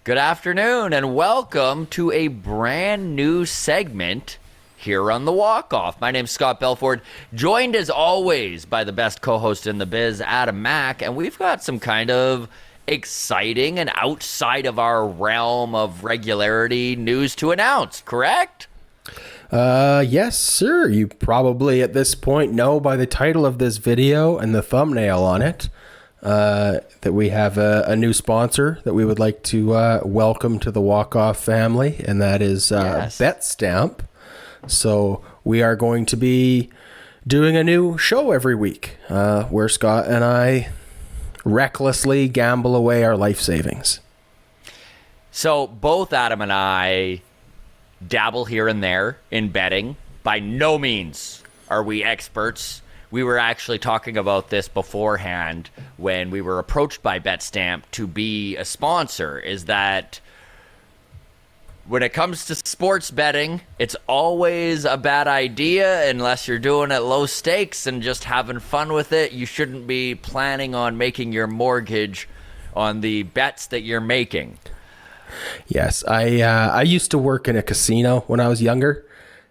Good afternoon and welcome to a brand new segment here on the Walkoff. My name's Scott Belford, joined as always by the best co-host in the biz, Adam Mack, and we've got some kind of exciting and outside of our realm of regularity news to announce, correct? Yes, sir. You probably at this point know by the title of this video and the thumbnail on it that we have a new sponsor that we would like to welcome to the Walkoff family, and that is Betstamp. So we are going to be doing a new show every week where Scott and I recklessly gamble away our life savings. So both Adam and I dabble here and there in betting. By no means are we experts. We were actually talking about this beforehand when we were approached by Betstamp to be a sponsor, is that when it comes to sports betting, it's always a bad idea unless you're doing it low stakes and just having fun with it. You shouldn't be planning on making your mortgage on the bets that you're making. Yes, I used to work in a casino when I was younger,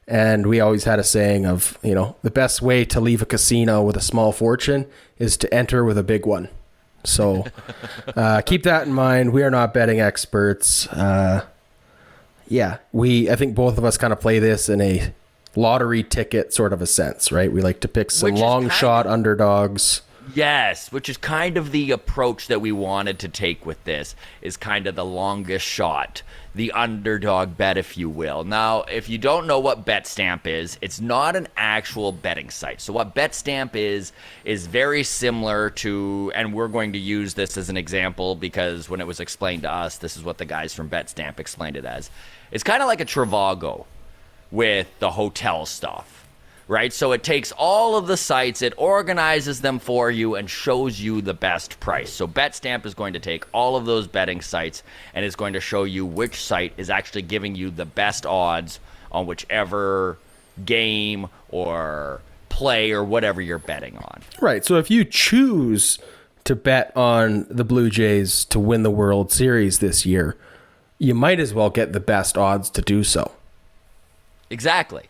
and we always had a saying of, the best way to leave a casino with a small fortune is to enter with a big one. So keep that in mind. We are not betting experts. I think both of us kind of play this in a lottery ticket sort of a sense, right? We like to pick some long shot underdogs. Yes, which is kind of the approach that we wanted to take with this, is kind of the longest shot, the underdog bet, if you will. Now, if you don't know what Betstamp is, it's not an actual betting site. So what Betstamp is very similar to, and we're going to use this as an example because when it was explained to us, this is what the guys from Betstamp explained it as. It's kind of like a Trivago with the hotel stuff. Right? So it takes all of the sites, it organizes them for you and shows you the best price. So Betstamp is going to take all of those betting sites and is going to show you which site is actually giving you the best odds on whichever game or play or whatever you're betting on. Right. So if you choose to bet on the Blue Jays to win the World Series this year, you might as well get the best odds to do so. Exactly.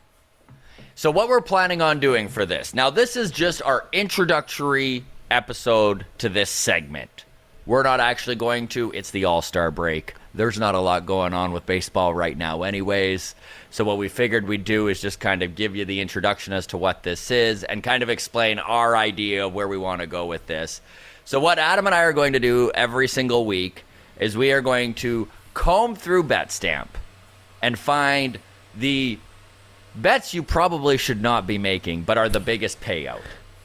So what we're planning on doing for this, now this is just our introductory episode to this segment. We're not actually going to, it's the All-Star break. There's not a lot going on with baseball right now anyways. So what we figured we'd do is just kind of give you the introduction as to what this is and kind of explain our idea of where we want to go with this. So what Adam and I are going to do every single week is we are going to comb through Betstamp and find the bets you probably should not be making, but are the biggest payout,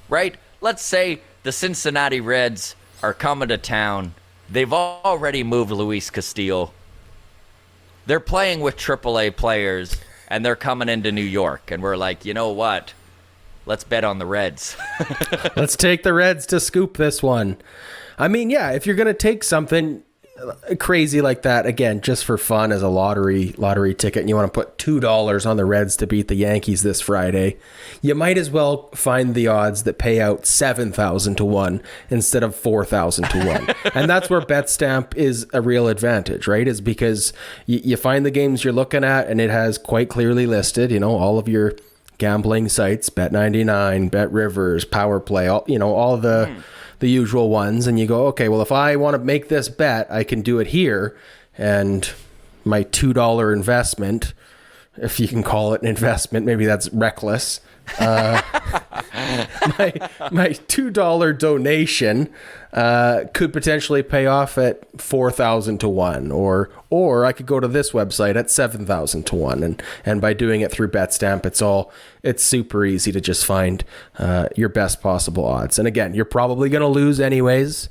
right? Let's say the Cincinnati Reds are coming to town. They've already moved Luis Castillo. They're playing with AAA players, and they're coming into New York. And we're like, you know what? Let's bet on the Reds. Let's take the Reds to scoop this one. I mean, yeah, if you're going to take something crazy like that, again, just for fun as a lottery ticket, and you want to put $2 on the Reds to beat the Yankees this Friday, you might as well find the odds that pay out 7,000 to 1 instead of 4,000 to 1. And that's where Betstamp is a real advantage, right? Is because you find the games you're looking at and it has quite clearly listed, all of your gambling sites, Bet99, BetRivers, Power Play, all the usual ones, and you go, okay, well, if I want to make this bet, I can do it here, and my $2 investment, if you can call it an investment, maybe that's reckless, my $2 donation could potentially pay off at 4,000 to 1, or I could go to this website at 7,000 to 1, and by doing it through Betstamp, it's super easy to just find your best possible odds. And again, you're probably going to lose anyways,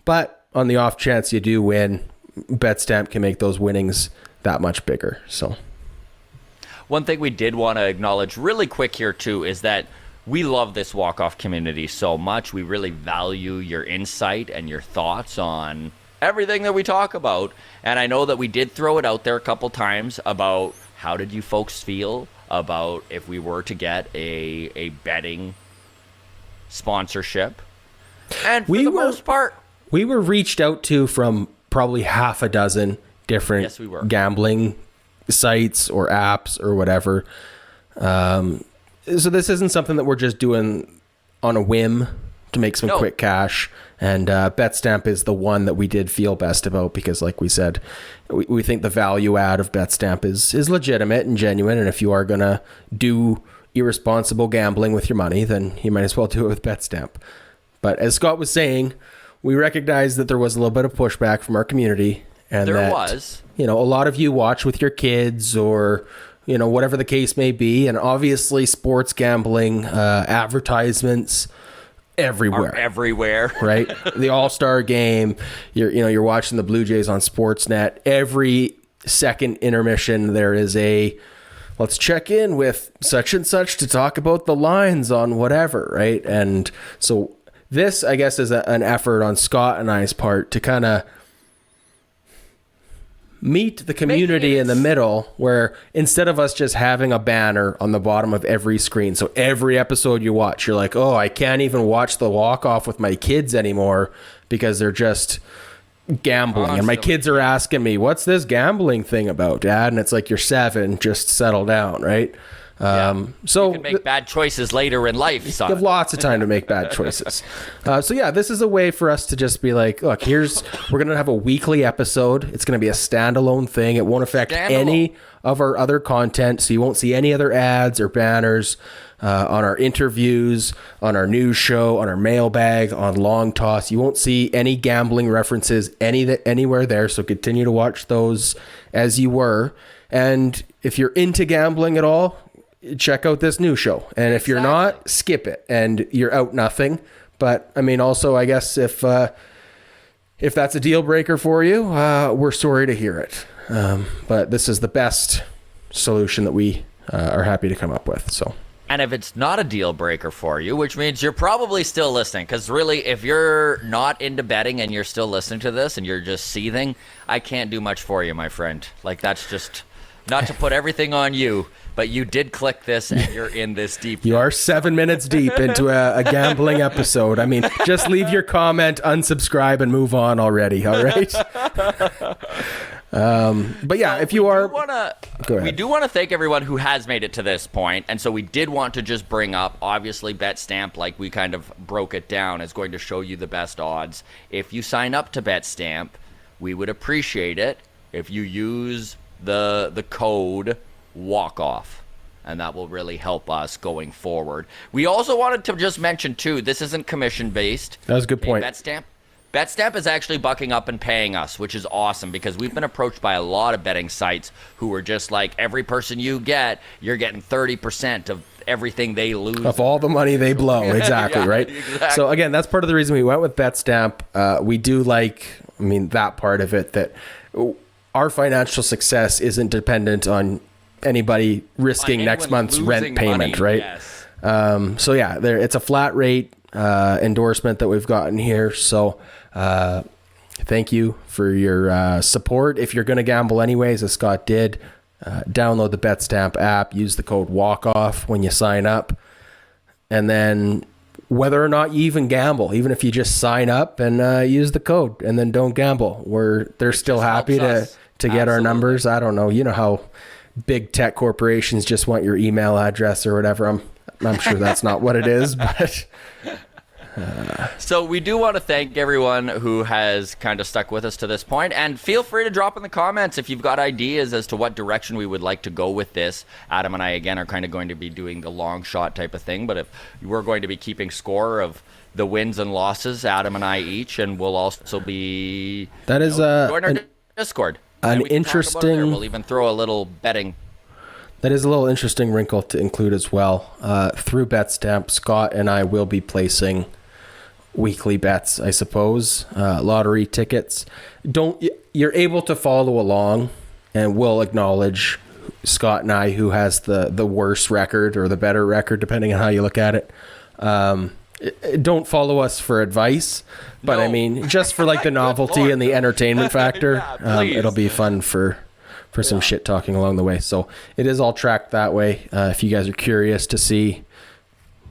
but on the off chance you do win, Betstamp can make those winnings that much bigger. So one thing we did want to acknowledge really quick here too is that we love this Walkoff community so much. We really value your insight and your thoughts on everything that we talk about. And I know that we did throw it out there a couple times about how did you folks feel about if we were to get a betting sponsorship. And for the most part, we were reached out to from probably half a dozen different Yes, we were. gambling sites or apps or whatever. So this isn't something that we're just doing on a whim to make some quick cash. And Betstamp is the one that we did feel best about because, like we said, we think the value add of Betstamp is legitimate and genuine. And if you are going to do irresponsible gambling with your money, then you might as well do it with Betstamp. But as Scott was saying, we recognize that there was a little bit of pushback from our community. And There that, was. a lot of you watch with your kids or, whatever the case may be. And obviously sports gambling, advertisements, everywhere, right? The All-Star game, you're watching the Blue Jays on Sportsnet. Every second intermission, there is let's check in with such and such to talk about the lines on whatever, right? And so this, I guess, is an effort on Scott and I's part to kind of meet the community in the middle, where instead of us just having a banner on the bottom of every screen, so every episode you watch, you're like, oh, I can't even watch the walk-off with my kids anymore because they're just gambling. And my kids are asking me, what's this gambling thing about, Dad? And it's like, you're 7, just settle down, right? So you can make bad choices later in life, son. You have lots of time to make bad choices. So yeah, this is a way for us to just be like, look, we're going to have a weekly episode. It's going to be a standalone thing. It won't affect any of our other content. So you won't see any other ads or banners on our interviews, on our news show, on our mailbag, on Long Toss. You won't see any gambling references anywhere there. So continue to watch those as you were. And if you're into gambling at all, check out this new show. And if you're not, skip it and you're out nothing. But I mean, also, I guess if that's a deal breaker for you, we're sorry to hear it. But this is the best solution that we are happy to come up with. So. And if it's not a deal breaker for you, which means you're probably still listening, because really, if you're not into betting and you're still listening to this and you're just seething, I can't do much for you, my friend. Like, that's just not to put everything on you, but you did click this and you're in this deep. You are 7 minutes deep into a gambling episode. I mean, just leave your comment, unsubscribe, and move on already. All right. But yeah, if you are, we do want to thank everyone who has made it to this point. And so we did want to just bring up, obviously, Betstamp, like we kind of broke it down, is going to show you the best odds. If you sign up to Betstamp, we would appreciate it if you use the code Walkoff, and that will really help us going forward. We also wanted to just mention too, this isn't commission based. That was a good point. Betstamp is actually bucking up and paying us, which is awesome, because we've been approached by a lot of betting sites who are just like, every person you're getting 30% of everything they lose. Of all the money they blow. Exactly, yeah, right? Exactly. So again, that's part of the reason we went with Betstamp. We do that part of it, that our financial success isn't dependent on anybody risking next month's rent payment, right? Yes. So yeah, it's a flat rate endorsement that we've gotten here. So thank you for your support. If you're going to gamble anyways, as Scott did, download the Betstamp app, use the code Walkoff when you sign up, and then whether or not you even gamble, even if you just sign up and use the code and then don't gamble, they're still happy to get our numbers. I don't know. You know how big tech corporations just want your email address or whatever. I'm sure that's not what it is, but so we do want to thank everyone who has kind of stuck with us to this point, and feel free to drop in the comments if you've got ideas as to what direction we would like to go with this. Adam and I, again, are kind of going to be doing the long shot type of thing, but if we're going to be keeping score of the wins and losses, Adam and I each, and we'll also be join our Discord. We'll even throw a little betting. That is a little interesting wrinkle to include as well. Through Betstamp, Scott and I will be placing weekly bets, I suppose, lottery tickets. You're able to follow along, and we'll acknowledge Scott and I, who has the worse record or the better record, depending on how you look at it. Don't follow us for advice, but I mean, just for like the novelty and the entertainment factor, it'll be fun for some shit talking along the way. So it is all tracked that way. If you guys are curious to see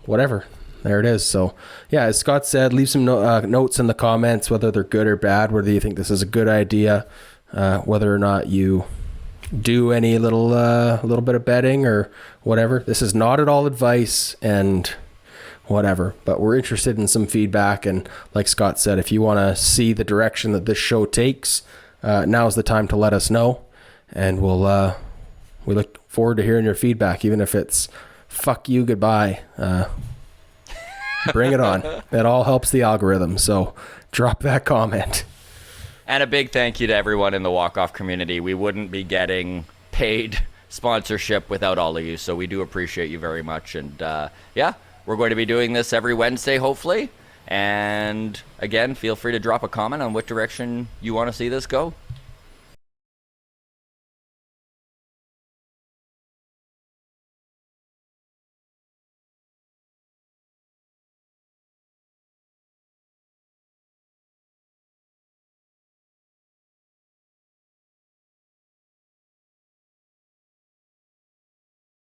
whatever there it is. So, yeah, as Scott said, leave some notes in the comments, whether they're good or bad, whether you think this is a good idea, whether or not you do any little bit of betting or whatever. This is not at all advice and whatever, but we're interested in some feedback. And like Scott said, if you want to see the direction that this show takes, now's the time to let us know. And we look forward to hearing your feedback, even if it's fuck you, goodbye. Bring it on. It all helps the algorithm. So drop that comment. And a big thank you to everyone in the Walkoff community. We wouldn't be getting paid sponsorship without all of you. So we do appreciate you very much. And yeah, we're going to be doing this every Wednesday, hopefully. And again, feel free to drop a comment on what direction you want to see this go.